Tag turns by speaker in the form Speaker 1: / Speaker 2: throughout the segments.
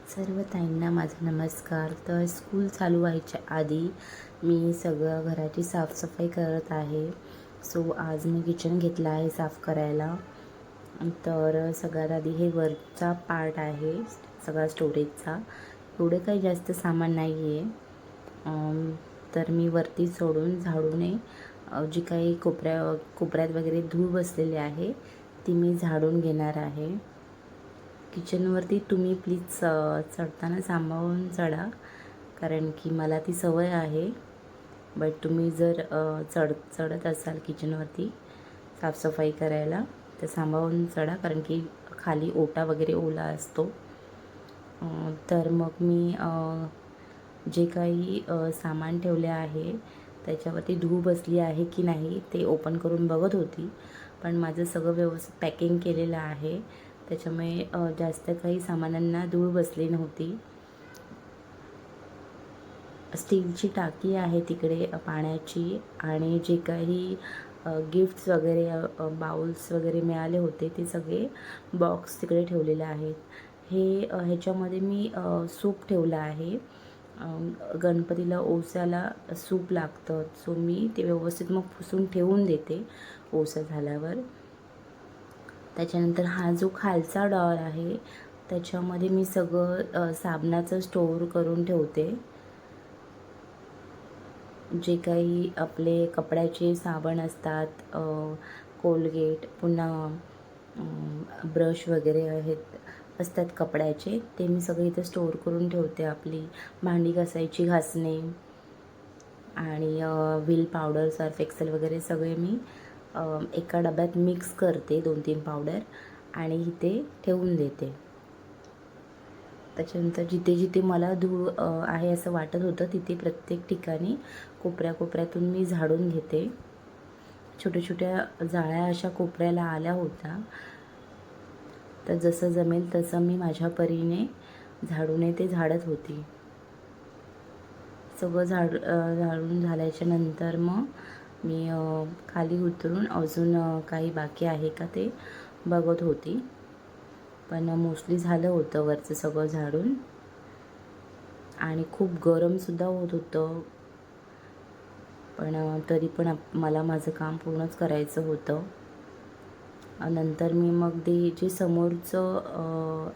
Speaker 1: सर्व ताईंना माझा नमस्कार. तर स्कूल चालू व्हायच्या आधी मी सगळं घराची साफसफाई करत आहे. सो आज मी किचन घेतलं आहे साफ करायला. तर सगळ्यात आधी हे वरचा पार्ट आहे सगळा स्टोरेजचा. एवढं काही जास्त सामान नाही आहे. तर मी वरती सोडून झाडूने जी काही कोपऱ्यात वगैरे धूळ बसलेली आहे ती मी झाडून घेणार आहे. किचनवरती तुम्ही प्लीज चढताना सांभाळून चढा, कारण की मला ती सवय आहे. बट तुम्ही जर चढत असाल किचनवरती साफसफाई करायला तर सांभाळून चढा, कारण की खाली ओटा वगैरे ओला असतो. तर मग मी जे काही सामान ठेवले आहे त्याच्यावरती धूळ बसली आहे की नाही ते ओपन करून बघत होती. पण माझं सगळं व्यवस्थित पॅकिंग केलेलं आहे, त्याच्यामुळे जास्त काही सामानांना धूळ बसली नव्हती. स्टीलची टाकी आहे तिकडे पाण्याची, आणि जे काही गिफ्ट्स वगैरे बाउल्स वगैरे मिळाले होते ते सगळे बॉक्स तिकडे ठेवलेले आहेत. ह्याच्यामध्ये मी सूप ठेवलं आहे. गणपतीला ओसाला सूप लागतं, सो मी ते व्यवस्थित मग पुसून ठेवून देते ओसा झाल्यावर. त्याच्यानंतर हा जो खालचा डॉर आहे त्याच्यामध्ये मी सगळं साबणाचं स्टोअर करून ठेवते. जे काही आपले कपड्याचे साबण असतात, कोलगेट, पुन्हा ब्रश वगैरे असतात कपड्याचे, ते मी सगळे इथे स्टोअर करून ठेवते. आपली भांडी घासायची घासणे आणि व्हील पावडर, सर्फ एक्सेल वगैरे सगळे मी एका डब्यात मिक्स करते, 2-3 पावडर, आणि इथे ठेवून देते. त्याच्यानंतर जिथे जिथे मला धूळ आहे असं वाटत होतं तिथे प्रत्येक ठिकाणी कोपऱ्यातून मी झाडून घेते. छोट्या छोट्या जाळ्या अशा कोपऱ्याला आल्या होत्या, तर जसं जमेल तसं मी माझ्या परीने झाडूने ते झाडत होती. सगळं झाडून झाल्याच्या नंतर मग मी खाली उतरून अजून काही बाकी आहे का ते बघत होती. पण मोस्टली झालं होतं वरचं सगळं झाडून, आणि खूप गरमसुद्धा होत होतं. पण तरी पण मला माझं काम पूर्णच करायचं होतं. नंतर मी मग ते जे समोरचं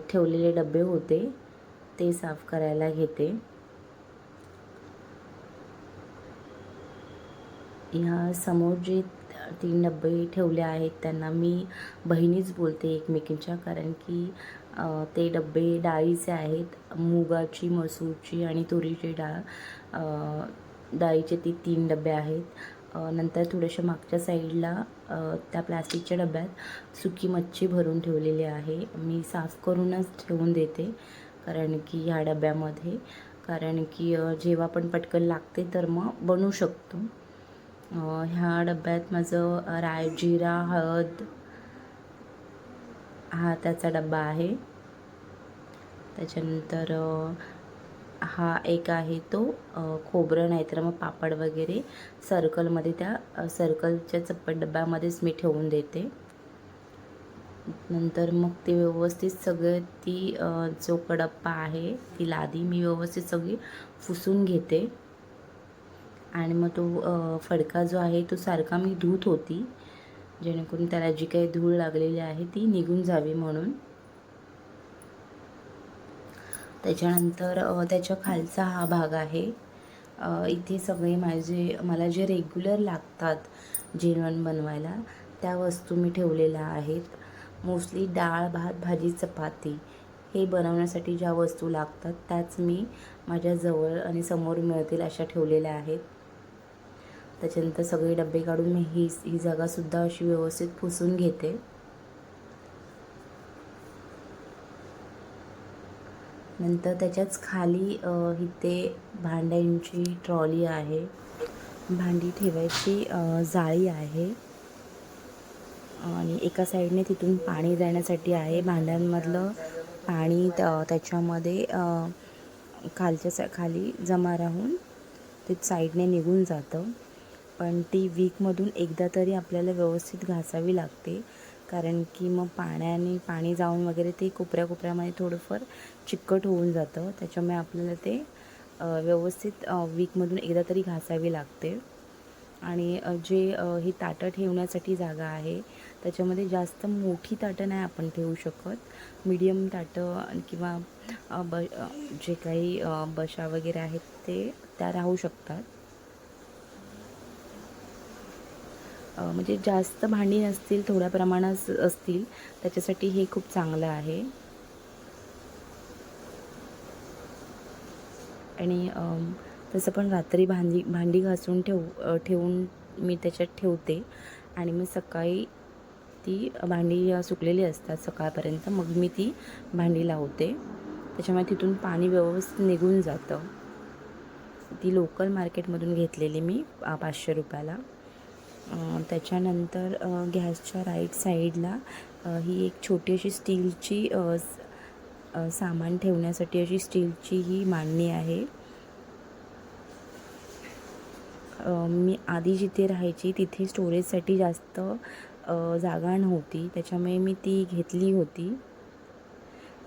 Speaker 1: ठेवलेले डबे होते ते साफ करायला घेते. ह्या समोर जे 3 डबे ठेवले आहेत त्यांना मी बहिणीच बोलते एकमेकींच्या, कारण की ते डबे डाळीचे आहेत. मुगाची, मसूरची आणि तुरीची डाळीचे ती 3 डबे आहेत. नंतर थोड्याशा मागच्या साईडला त्या प्लास्टिकच्या डब्यात सुकी मच्छी भरून ठेवलेली आहे. मी साफ करूनच ठेवून देते, कारण की ह्या डब्यामध्ये, कारण की जेव्हा पण पटकन लागते तर मग बनवू शकतो. ह्या डब्यात माझं राय, जिरा, हळद हा त्याचा डब्बा आहे. त्याच्यानंतर हा एक आहे तो खोबरं नाहीतर मग पापड वगैरे सर्कलमध्ये, त्या सर्कलच्या चप्पट डब्यामध्येच मी ठेवून देते. नंतर मग ते व्यवस्थित सगळं जो कडप्पा आहे ती लादी मी व्यवस्थित सगळी पुसून घेते. आणि मग तो फडका जो आहे तो सारखा मी धुत होती, जेणेकरून त्याला जी काही धूळ लागलेली आहे ती निघून जावी म्हणून. त्याच्यानंतर त्याच्या खालचा हा भाग आहे. इथे सगळे मला जे रेग्युलर लागतात जेवण बनवायला त्या वस्तू मी ठेवलेल्या आहेत. मोस्टली डाळ, भात, भाजी, चपाती हे बनवण्यासाठी ज्या वस्तू लागतात त्याच मी माझ्या जवळ आणि समोर मिळतील अशा ठेवलेल्या आहेत. त्याच्यानंतर सगळे डबे काढून मी ही जागासुद्धा अशी व्यवस्थित पुसून घेते. नंतर त्याच्याच खाली इथे भांड्यांची ट्रॉली आहे, भांडी ठेवायची जाळी आहे, आणि एका साईडने तिथून पाणी जाण्यासाठी आहे. भांड्यांमधलं पाणी त्याच्यामध्ये खाली जमा राहून ते साईडने निघून जातं. पण ती वीकमधून एकदा तरी आपल्याला व्यवस्थित घासावी लागते, कारण की मग पाणी जाऊन वगैरे ते कोपऱ्यामध्ये थोडंफार चिकट होऊन जातं. त्याच्यामुळे आपल्याला ते व्यवस्थित वीकमधून एकदा तरी घासावी लागते. आणि ही ताटं ठेवण्यासाठी जागा आहे त्याच्यामध्ये जास्त मोठी ताटं नाही आपण ठेवू शकत. मीडियम ताटं किंवा जे काही बशा वगैरे आहेत त्या राहू शकतात. म्हणजे जास्त भांडी नसतील, थोड्या प्रमाणात असतील, त्याच्यासाठी हे खूप चांगलं आहे. आणि तसं पण रात्री भांडी घासून ठेवून मी त्याच्यात ठेवते आणि मग सकाळी ती भांडी सुकलेली असतात सकाळपर्यंत, मग मी ती भांडी लावते. त्याच्यामुळे तिथून पाणी व्यवस्थित निघून जातं. ती लोकल मार्केटमधून घेतलेली मी 500 रुपयाला. त्याच्यानंतर गॅसच्या राईट साईडला ही एक छोटी अशी स्टीलची सामान ठेवण्यासाठी अशी स्टीलची ही मांडणी आहे. मी आधी जिथे राहायची तिथे स्टोरेजसाठी जास्त जागा नव्हती, त्याच्यामुळे मी ती घेतली होती.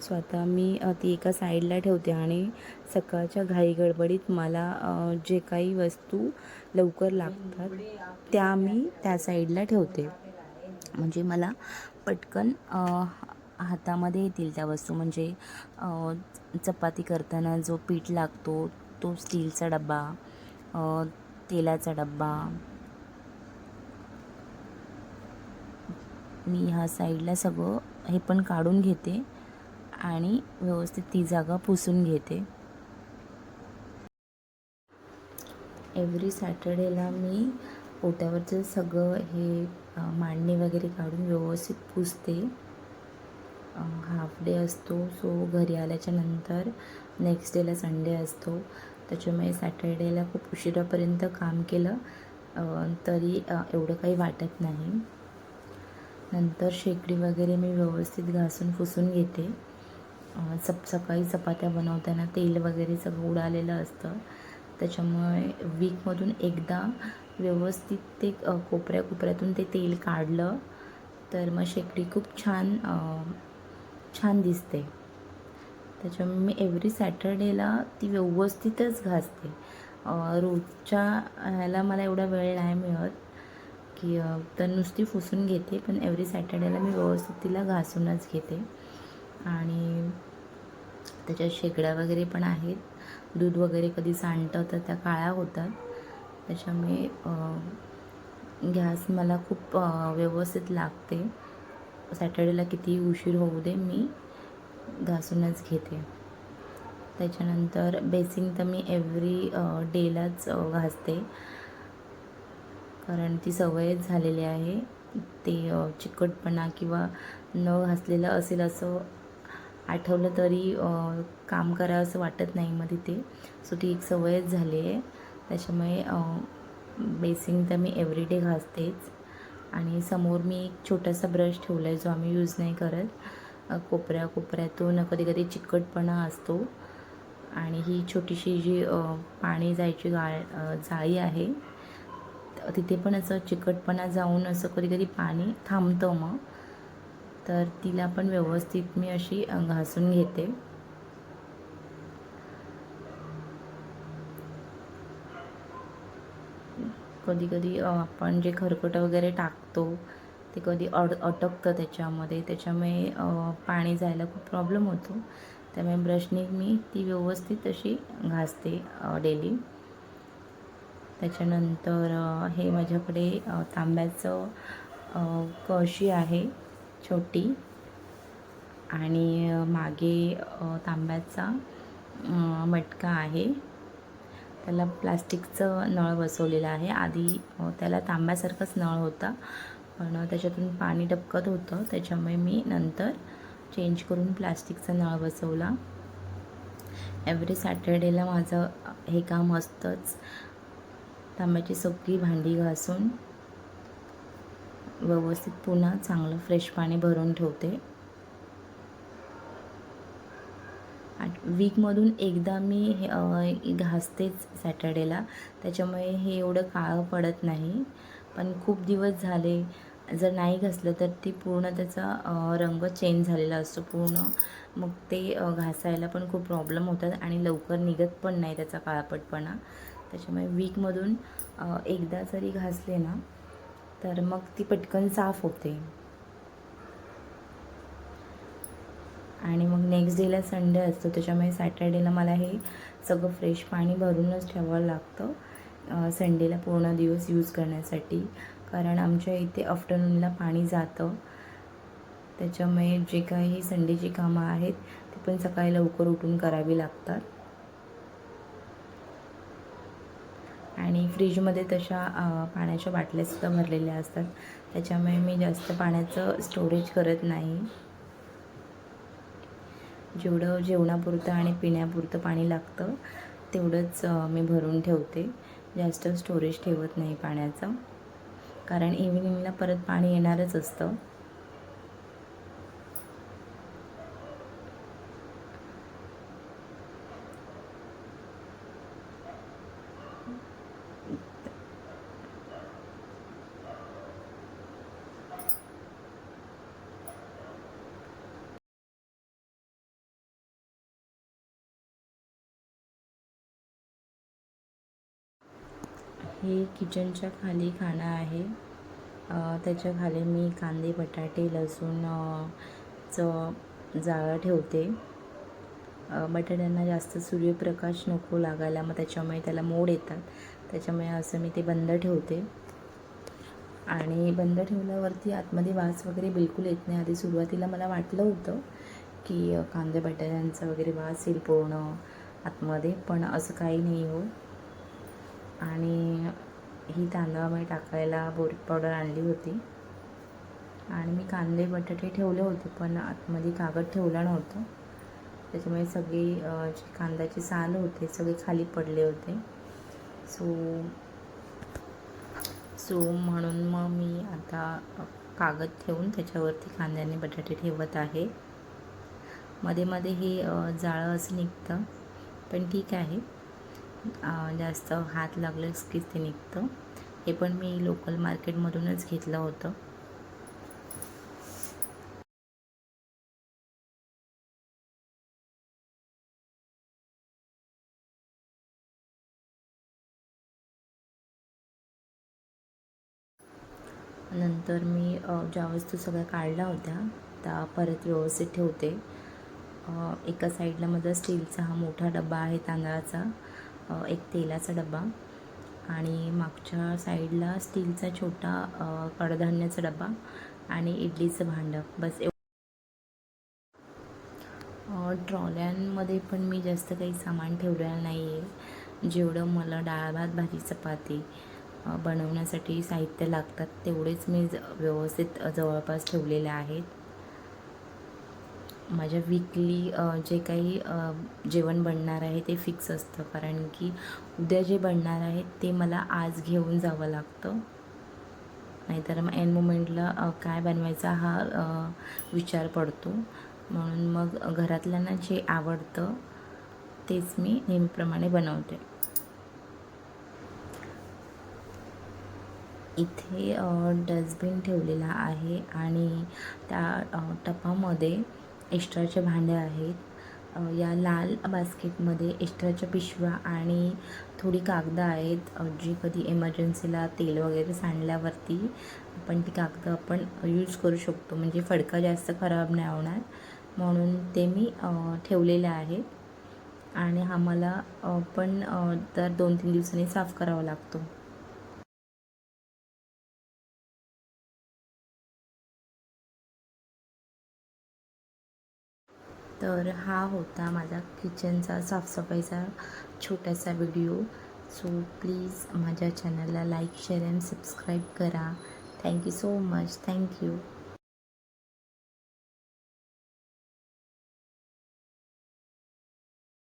Speaker 1: सो आता मी ती एका साईडला ठेवते आणि सकाळच्या घाई गडबडीत मला जे काही वस्तू लवकर लागतात त्या मी त्या साईडला ठेवते. म्हणजे मला पटकन हातामध्ये येतील त्या वस्तू. म्हणजे चपाती करताना जो पीठ लागतो तो स्टीलचा डबा, तेलाचा डब्बा, मी ह्या साईडला सगळं हे पण काढून घेते आणि व्यवस्थित ती जागा पुसून घेते. एव्हरी सॅटर्डेला मी ओट्यावरचं सगळं हे मांडणी वगैरे काढून व्यवस्थित पुसते. हाफ डे असतो, सो घरी आल्याच्या नंतर नेक्स्ट डेला संडे असतो, त्याच्यामुळे सॅटर्डेला खूप उशिरापर्यंत काम केलं तरी एवढं काही वाटत नाही. नंतर शेगडी वगैरे मी व्यवस्थित घासून पुसून घेते. सकाळी चपात्या बनवताना तेल वगैरे सगळं उडालेलं असतं, त्याच्यामुळे वीकमधून एकदा व्यवस्थित ते कोपऱ्यातून ते तेल काढलं तर मग शेगडी खूप छान दिसते. त्याच्यामुळे मी एव्हरी सॅटर्डेला ती व्यवस्थितच घासते. रोजच्या ह्याला मला एवढा वेळ नाही मिळत की तर नुसती पुसून घेते, पण एव्हरी सॅटर्डेला मी व्यवस्थित तिला घासूनच घेते. आणि त्याच्यात शेगड्या वगैरे पण आहेत. दूध वगैरे कधी सांडतं तर त्या काळ्या होतात, त्याच्यामुळे गॅस मला खूप व्यवस्थित लागते. सॅटर्डेला किती उशीर होऊ दे मी घासूनच घेते. त्याच्यानंतर बेसिंग तर मी एव्हरी डेलाच घासते, कारण ती सवयच झालेली आहे. ते चिकटपणा किंवा न घासलेलं असेल असं आठवलं तरी काम करावं असं वाटत नाही मग तिथे. सो ती एक सवयच झाली आहे, त्याच्यामुळे बेसिंग तर मी एव्हरीडे घासतेच. आणि समोर मी एक छोटासा ब्रश ठेवला आहे जो आम्ही यूज नाही करत. कोपऱ्यातून कधी कधी चिकटपणा असतो आणि ही छोटीशी जी पाणी जायची जाळी आहे तिथे पण असं चिकटपणा जाऊन असं कधी कधी पाणी थांबतं, मग तर तिला पण व्यवस्थित मी अशी घासून घेते. कधी कधी आपण जे खरकटं वगैरे टाकतो ते कधी अटकतं त्याच्यामुळे पाणी जायला खूप प्रॉब्लेम होतो. त्यामुळे ब्रशने मी ती व्यवस्थित अशी घासते डेली. त्याच्यानंतर हे माझ्याकडे तांब्याचं कळशी आहे छोटी, आणि मागे तांब्याचा मटका आहे. त्याला प्लास्टिकचं नळ बसवलेलं आहे. आधी त्याला तांब्यासारखाच नळ होता, पण त्याच्यातून पाणी टपकत होतं, त्याच्यामुळे मी नंतर चेंज करून प्लास्टिकचा नळ बसवला. एव्हरी सॅटर्डेला माझं हे काम असतंच, तांब्याची सगळी भांडी घासून व्यवस्थित पुन्हा चांगलं फ्रेश पाणी भरून ठेवते. वीकमधून एकदा मी घासतेच सॅटर्डेला, त्याच्यामुळे हे एवढं काळं पडत नाही. पण खूप दिवस झाले जर नाही घासलं तर ती पूर्ण त्याचा रंग चेंज झालेला असतो पूर्ण. मग ते घासायला पण खूप प्रॉब्लेम होतात आणि लवकर निघत पण नाही त्याचा काळपटपणा. त्याच्यामुळे वीकमधून एकदा जरी घासले ना तर मग ती पटकन साफ होते. आणि मग नेक्स्ट डेला संडे असतो, त्याच्यामुळे सॅटर्डेला मला हे सगळं फ्रेश पाणी भरूनच ठेवावं लागतं संडेला पूर्ण दिवस यूज करण्यासाठी. कारण आमच्या इथे आफ्टरनूनला पाणी जातं, त्याच्यामुळे जे काही संडेची कामं आहेत ते पण सकाळी लवकर उठून करावी लागतात. आणि फ्रीजमध्ये तशा पाण्याच्या बाटल्यासुद्धा भरलेल्या असतात, त्याच्यामुळे मी जास्त पाण्याचं स्टोरेज करत नाही. जेवढं जेवणापुरतं आणि पिण्यापुरतं पाणी लागतं तेवढंच मी भरून ठेवते. जास्त स्टोरेज ठेवत नाही पाण्याचं, कारण इव्हिनिंगला परत पाणी येणारच असतं. हे किचनच्या खाली खाणं आहे. त्याच्या खाली मी कांदे, बटाटे, लसूण चं जाळं ठेवते. बटाट्यांना जास्त सूर्यप्रकाश नको लागायला, मग त्याच्यामुळे त्याला मोड येतात, त्याच्यामुळे असं मी ते बंद ठेवते. आणि बंद ठेवल्यावरती आतमध्ये वास वगैरे बिलकुल येत नाही. आधी सुरुवातीला मला वाटलं होतं की कांदे बटाट्यांचा वगैरे वास येईल पूर्ण आतमध्ये, पण असं काही नाही हो. आणि ही तांदळामध्ये टाकायला बोरिक पावडर आणली होती आणि मी कांदे बटाटे ठेवले होते, पण आतमध्ये कागद ठेवला नव्हता, त्याच्यामुळे सगळी जी कांद्याची साल होते सगळे खाली पडले होते. सो म्हणून मग मी आता कागद ठेवून त्याच्यावरती कांदे आणि बटाटे ठेवत आहे. मध्ये मध्ये हे जाळं असं निघतं, पण ठीक आहे, जास्त हात लागलेच की ते निघतं. हे पण मी लोकल मार्केटमधूनच घेतलं होतं. नंतर मी ज्या वस्तू सगळ्या काढल्या होत्या त्या परत व्यवस्थित ठेवते. एका साईडला माझा स्टीलचा हा मोठा डबा आहे तांदळाचा, एक तेलाचा डबा, आणि मागच्या साईडला स्टीलचा छोटा कडधान्याचा डबा आणि इडलीचं भांडं. बस ट्रॉल्यांमध्ये पण मी जास्त काही सामान ठेवलेलं नाही आहे. जेवढं मला डाळ भात भाजी चपाती बनवण्यासाठी साहित्य लागतात तेवढेच मी व्यवस्थित जवळपास ठेवलेले आहेत. माझ्या वीकली जे काही जेवण बनणार आहे ते फिक्स असतं, कारण की उद्या जे बनणार आहे ते मला आज घेऊन जावं लागतं, नाहीतर मग एन मोमेंटला काय बनवायचा हा विचार पडतो. म्हणून मग घरातल्यांना जे आवडतं तेच मी नेहमीप्रमाणे बनवते. इथे डस्टबिन ठेवलेला आहे आणि त्या टपामध्ये एक्स्ट्राचे भांडे आहेत. या लाल बास्केटमध्ये एक्स्ट्राच्या पिशव्या आणि थोडी कागदं आहेत, जी कधी इमर्जन्सीला तेल वगैरे सांडल्यावरती आपण ती कागदं आपण यूज करू शकतो, म्हणजे फडका जास्त खराब नाही होणार, म्हणून ते मी ठेवलेले आहेत. आणि हा मला पण दर 2-3 दिवसांनी साफ करावा लागतो. तर हा होता माझा किचनचा साफसफाईचा छोटासा व्हिडिओ. सो प्लीज माझ्या चॅनलला लाईक, शेअर अँड सबस्क्राईब करा. Thank you so much. थँक्यू.